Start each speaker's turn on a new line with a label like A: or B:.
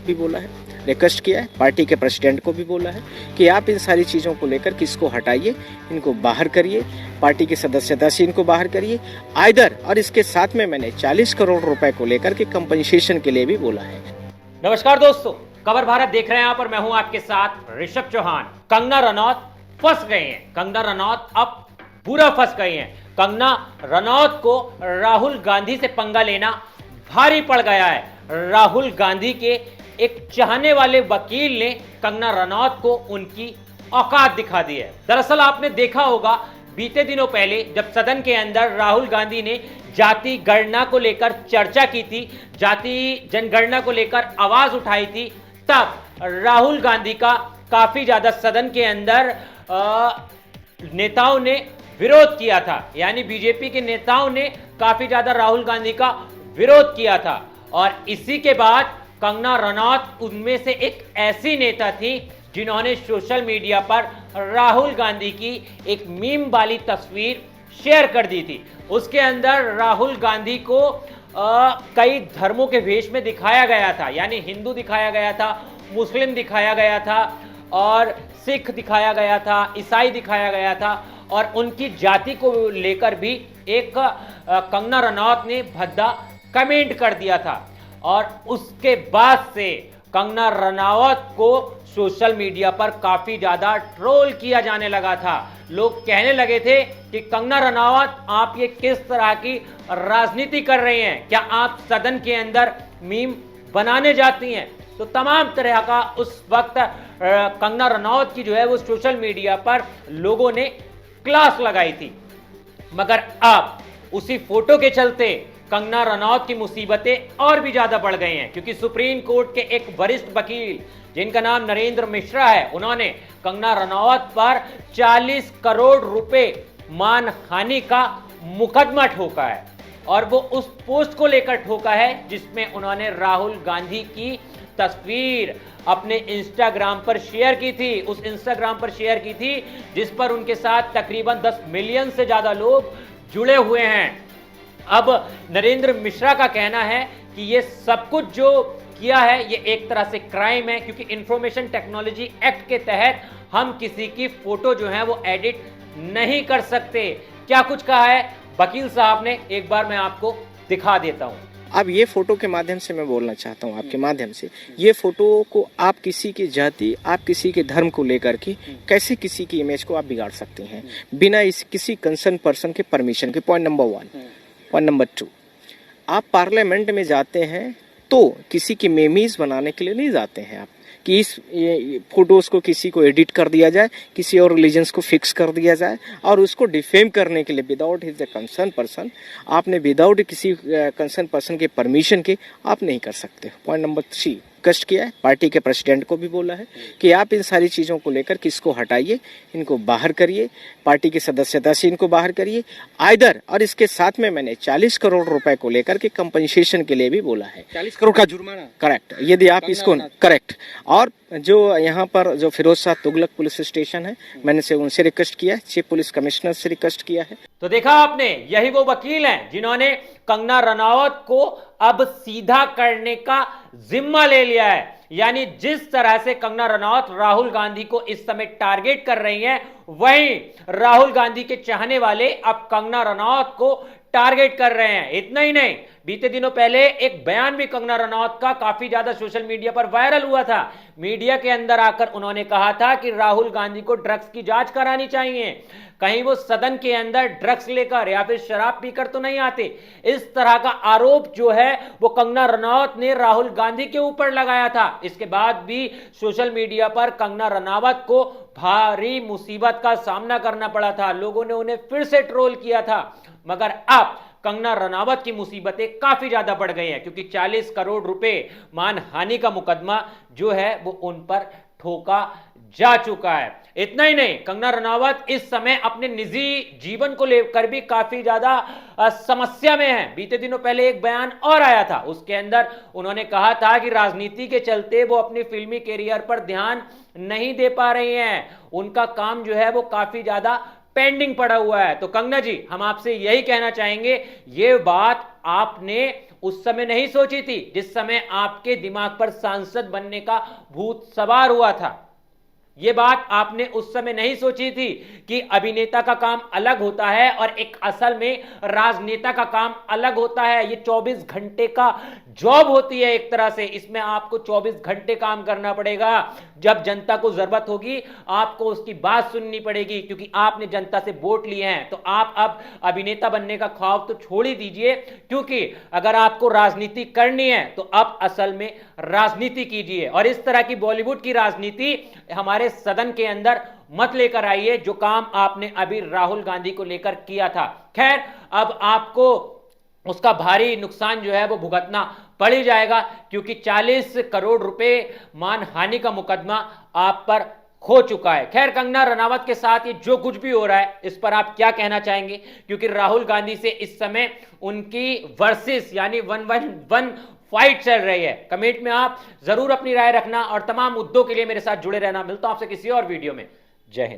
A: भी बोला है, रिक्वेस्ट किया है, पार्टी के प्रेसिडेंट को भी बोला है कि आप इन सारी चीज़ों को लेकर किसको हटाइए, इनको बाहर करिए, पार्टी की सदस्यता से इनको बाहर करिए आइदर, और इसके साथ में मैंने 40 करोड़ रुपए को लेकर के कंपनसेशन के लिए भी बोला है।
B: नमस्कार दोस्तों, खबर भारत देख रहे हैं आप और मैं हूं आपके साथ ऋषभ चौहान। कंगना रनौत फंस गए हैं। कंगना रनौत अब पूरा फंस गए हैं। कंगना रनौत को राहुल गांधी से पंगा लेना भारी पड़ गया है। राहुल गांधी के एक चाहने वाले वकील ने कंगना रनौत को उनकी औकात दिखा दी है। दरअसल आपने देखा होगा बीते दिनों पहले जब सदन के अंदर राहुल गांधी ने जाति गणना को लेकर चर्चा की थी, जाति जनगणना को लेकर आवाज उठाई थी, तब राहुल गांधी का काफी ज्यादा सदन के अंदर नेताओं ने विरोध किया था। यानी बीजेपी के नेताओं ने काफी ज्यादा राहुल गांधी का विरोध किया था। और इसी के बाद कंगना रनौत उनमें से एक ऐसी नेता थी जिन्होंने सोशल मीडिया पर राहुल गांधी की एक मीम वाली तस्वीर शेयर कर दी थी। उसके अंदर राहुल गांधी को कई धर्मों के वेश में दिखाया गया था। यानी हिंदू दिखाया गया था, मुस्लिम दिखाया गया था और सिख दिखाया गया था, ईसाई दिखाया गया था। और उनकी जाति को लेकर भी एक कंगना रनौत ने भद्दा कमेंट कर दिया था। और उसके बाद से कंगना रनौत को सोशल मीडिया पर काफी ज्यादा ट्रोल किया जाने लगा था। लोग कहने लगे थे कि कंगना रनौत आप ये किस तरह की राजनीति कर रही हैं, क्या आप सदन के अंदर मीम बनाने जाती हैं। तो तमाम तरह का उस वक्त कंगना रनौत की जो है वो सोशल मीडिया पर लोगों ने क्लास लगाई थी। मगर अब उसी फोटो के चलते कंगना रनौत की मुसीबतें और भी ज्यादा बढ़ गई हैं, क्योंकि सुप्रीम कोर्ट के एक वरिष्ठ वकील जिनका नाम नरेंद्र मिश्रा है, उन्होंने कंगना रनौत पर 40 करोड़ रुपए मानहानि का मुकदमा ठोका है। और वो उस पोस्ट को लेकर ठोका है जिसमें उन्होंने राहुल गांधी की तस्वीर अपने इंस्टाग्राम पर शेयर की थी। उस इंस्टाग्राम पर शेयर की थी जिस पर उनके साथ तकरीबन 10 मिलियन से ज्यादा लोग जुड़े हुए हैं। अब नरेंद्र मिश्रा का कहना है कि ये सब कुछ जो किया है ये एक तरह से क्राइम है, क्योंकि इंफॉर्मेशन टेक्नोलॉजी एक्ट के तहत हम किसी की फोटो जो है वो एडिट नहीं कर सकते। क्या कुछ कहा है वकील साहब ने, एक बार मैं आपको दिखा देता हूं।
A: अब ये फोटो के माध्यम से मैं बोलना चाहता हूँ आपके माध्यम से, ये फोटो को आप किसी की जाति, आप किसी के धर्म को लेकर के कैसे किसी की इमेज को आप बिगाड़ सकते हैं बिना इस किसी कंसर्न पर्सन के परमिशन के। Point number 1। पॉइंट नंबर 2, आप पार्लियामेंट में जाते हैं तो किसी की मेमीज बनाने के लिए नहीं जाते हैं आप कि इस फोटोज को किसी को एडिट कर दिया जाए, किसी और रिलीजन्स को फिक्स कर दिया जाए और उसको डिफेम करने के लिए विदाउट हिज कंसर्न पर्सन, आपने विदाउट किसी कंसर्न पर्सन के परमिशन के आप नहीं कर सकते। पॉइंट नंबर 3, रिक्वेस्ट किया है, पार्टी के प्रेसिडेंट को भी बोला है कि आप इन सारी चीज़ों को लेकर किसको हटाइए, इनको बाहर करिए, पार्टी की सदस्यता से इनको बाहर करिए आइदर, और इसके साथ में मैंने 40 करोड़ रुपए को लेकर के कंपनसेशन के लिए भी बोला है।
C: 40 करोड़ का जुर्माना,
A: करेक्ट, यदि आप इसको करेक्ट। और जो यहाँ पर जो फिरोज शाह तुगलक पुलिस स्टेशन है, मैंने से उनसे रिक्वेस्ट किया है, चीफ पुलिस कमिश्नर से रिक्वेस्ट किया है।
B: तो देखा आपने, यही वो वकील हैं जिन्होंने कंगना रनौत को अब सीधा करने का जिम्मा ले लिया है। यानी जिस तरह से कंगना रनौत राहुल गांधी को इस समय टारगेट कर रही हैं, वहीं राहुल गांधी के चाहने वाले अब कंगना रनौत को टारगेट कर रहे हैं। इतना ही नहीं, बीते दिनों पहले एक बयान भी कंगना रनौत का काफी ज्यादा सोशल मीडिया पर वायरल हुआ था। मीडिया के अंदर आकर उन्होंने कहा था कि राहुल गांधी को ड्रग्स की जांच करानी चाहिए, कहीं वो सदन के अंदर ड्रग्स लेकर या फिर शराब पीकर तो नहीं आते। इस तरह का आरोप जो है वो कंगना रनौत ने राहुल गांधी के ऊपर लगाया था। इसके बाद भी सोशल मीडिया पर कंगना रनौत को भारी मुसीबत का सामना करना पड़ा था। लोगों ने उन्हें फिर से ट्रोल किया था। मगर अब कंगना रनौत की मुसीबतें काफी ज्यादा बढ़ गई हैं, क्योंकि 40 करोड़ रुपए मानहानि का मुकदमा जो है वो उन पर ठोका जा चुका है। इतना ही नहीं, कंगना रनौत इस समय अपने निजी जीवन को लेकर भी काफी ज्यादा समस्या में है। बीते दिनों पहले एक बयान और आया था, उसके अंदर उन्होंने कहा था कि राजनीति के चलते वो अपनी फिल्मी कैरियर पर ध्यान नहीं दे पा रही हैं, उनका काम जो है वो काफी ज्यादा पेंडिंग पड़ा हुआ है। तो कंगना जी, हम आपसे यही कहना चाहेंगे, ये बात आपने उस समय नहीं सोची थी जिस समय आपके दिमाग पर सांसद बनने का भूत सवार हुआ था। यह बात आपने उस समय नहीं सोची थी कि अभिनेता का काम अलग होता है और एक असल में राजनेता का काम अलग होता है। ये 24 घंटे का जॉब होती है एक तरह से, इसमें आपको 24 घंटे काम करना पड़ेगा। जब जनता को जरूरत होगी आपको उसकी बात सुननी पड़ेगी, क्योंकि आपने जनता से वोट लिए हैं। तो आप अब अभिनेता बनने का ख्वाब तो छोड़ ही दीजिए, क्योंकि अगर आपको राजनीति करनी है तो अब असल में राजनीति कीजिए। और इस तरह की बॉलीवुड की राजनीति हमारे सदन के अंदर मत लेकर आइए, जो काम आपने अभी राहुल गांधी को लेकर किया था। खैर, अब आपको उसका भारी नुकसान जो है वो भुगतना पड़ ही जाएगा, क्योंकि 40 करोड़ रुपए मानहानि का मुकदमा आप पर खो चुका है। खैर, कंगना रनावत के साथ ये जो कुछ भी हो रहा है इस पर आप क्या कहना चाहेंगे? क्योंकि राहुल गांधी से इस समय उनकी वर्सेस यानी 1-1-1 फाइट चल रही है। कमेंट में आप जरूर अपनी राय रखना और तमाम मुद्दों के लिए मेरे साथ जुड़े रहना। मिलता हूं आपसे किसी और वीडियो में। जय हिंद।